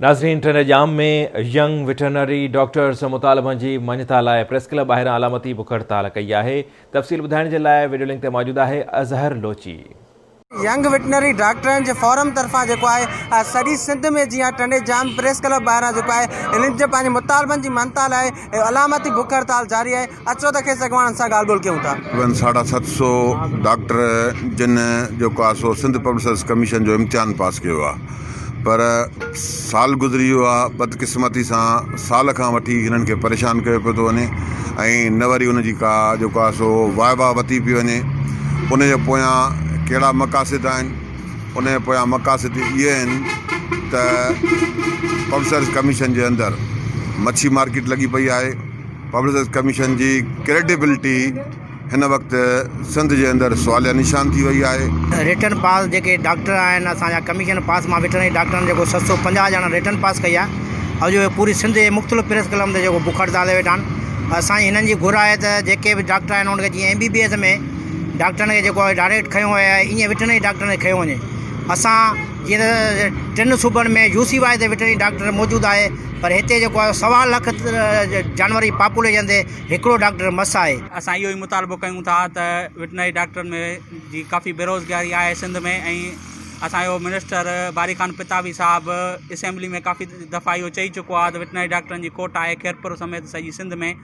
नाज़रीन, ट्रेन जाम में young veterinary doctors मुतालबनि जी मञता लाइ प्रेस क्लब ॿाहिरां अलामती बुख हड़ताल कई आहे। तफ़सील ॿुधाइण जे लाइ वीडियो लिंक ते मौजूदु आहे अज़हर लोची। यंग वेटनरी डॉक्टरनि जे फोरम तरफ़ां जेको आहे सॼी सिंध में जीअं ट्रेन जाम प्रेस क्लब ॿाहिरां जेको आहे इन्हनि जे पंहिंजे मुतालबनि जी मञता लाइ अलामती बुख हड़ताल जारी आहे। अचो त खेसि अॻवाननि सां ॻाल्हि ॿोल कयूं था। 750 डॉक्टर जिन जेको आहे सो सिंध पब्लिक सर्विस कमीशन जो इम्तिहान पास कयो आहे, पर साल गुज़री वियो आहे। बदकिस्मती सां साल खां वठी हिननि खे परेशान कयो पियो थो वञे ऐं न वरी उनजी का जेको आहे सो वाइवा वरिती पई वञे। उनजे पोयां कहिड़ा मक़ासिद आहिनि? उनजे पोयां मक़ासिद इहे आहिनि त पब्लिक सर्विस कमीशन जे अंदरि मच्छी मार्केट लॻी पई आहे। पब्लिक सर्विस कमीशन जी क्रेडिबिलिटी हिन वक़्तु सिंध जे अंदरि सवालिया निशान थी वई आहे। रिटर्न पास जेके डॉक्टर आहिनि असांजा कमीशन पास मां वेटरनरी डॉक्टरनि जेको 750 ॼणा रिटर्न पास कई आहे और जो पूरी सिंध जे मुख़्तलिफ़ प्रेस क्लब ते जेको बुख हड़ताल वेठा आहिनि। असांजी हिननि जी घुर आहे त जेके बि डॉक्टर आहिनि उनखे जीअं MBBS में डॉक्टरनि खे जेको आहे डायरेक्ट खयो आहे ईअं वेटरनरी डॉक्टरनि खे खयो वञे। असां जीअं त 3 सूबनि में UCY ते वेटरनरी डॉक्टर मौजूदु आहे, पर हिते जेको आहे 1.25 लाख जानवर जी पॉपुलेशन ते हिकिड़ो डॉक्टर मस आहे। असां इहो ई मुतालबो कयूं था त वेटनरी डॉक्टरनि में जी काफ़ी बेरोज़गारी आहे सिंध में, ऐं असांजो मिनिस्टर बारी ख़ान पितावी साहब असेंबली में काफ़ी दफ़ा इहो चई चुको आहे त वेटनरी डॉक्टरनि जी कोट आहे खैरपुर समेत सॼी सिंध में।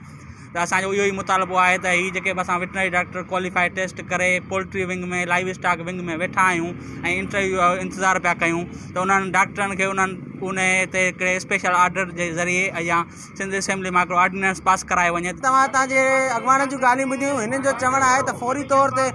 त असांजो इहो ई मुतालबो आहे त हीअ जेके बि असां वेटनरी डॉक्टर क्वालिफाइड टेस्ट करे पोल्ट्री विंग में लाइव स्टॉक विंग में वेठा आहियूं ऐं इंटरव्यू जो इंतज़ारु पिया कयूं त उन्हनि डॉक्टरनि खे उन ते हिकिड़े स्पेशल ऑर्डर जे ज़रिए या सिंध असेंबली मां हिकिड़ो ऑर्डिनेंस पास कराए वञे। तव्हांजे अॻवाननि जूं ॻाल्हियूं ॿुधियूं। हिननि जो चवणु आहे त फौरी तौर ते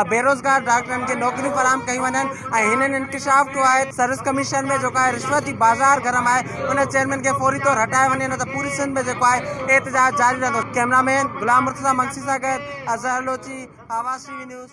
बेरोज़गार डॉक्टरनि खे नौकरियूं फराहम कयूं वञनि ऐं हिननि इंकशाफ कयो आहे सर्विस कमीशन में जेको आहे रिश्वत जी बाज़ार गरम आहे, उन चेयरमैन खे फौरी तौर हटाए वञे, न त पूरी सिंध में जेको आहे एहतजाज जारी रहंदो। कैमरामैन गुलाम मुर्तज़ा मंगसी सां गॾु अज़हर लोची, आवाज़ TV न्यूज़।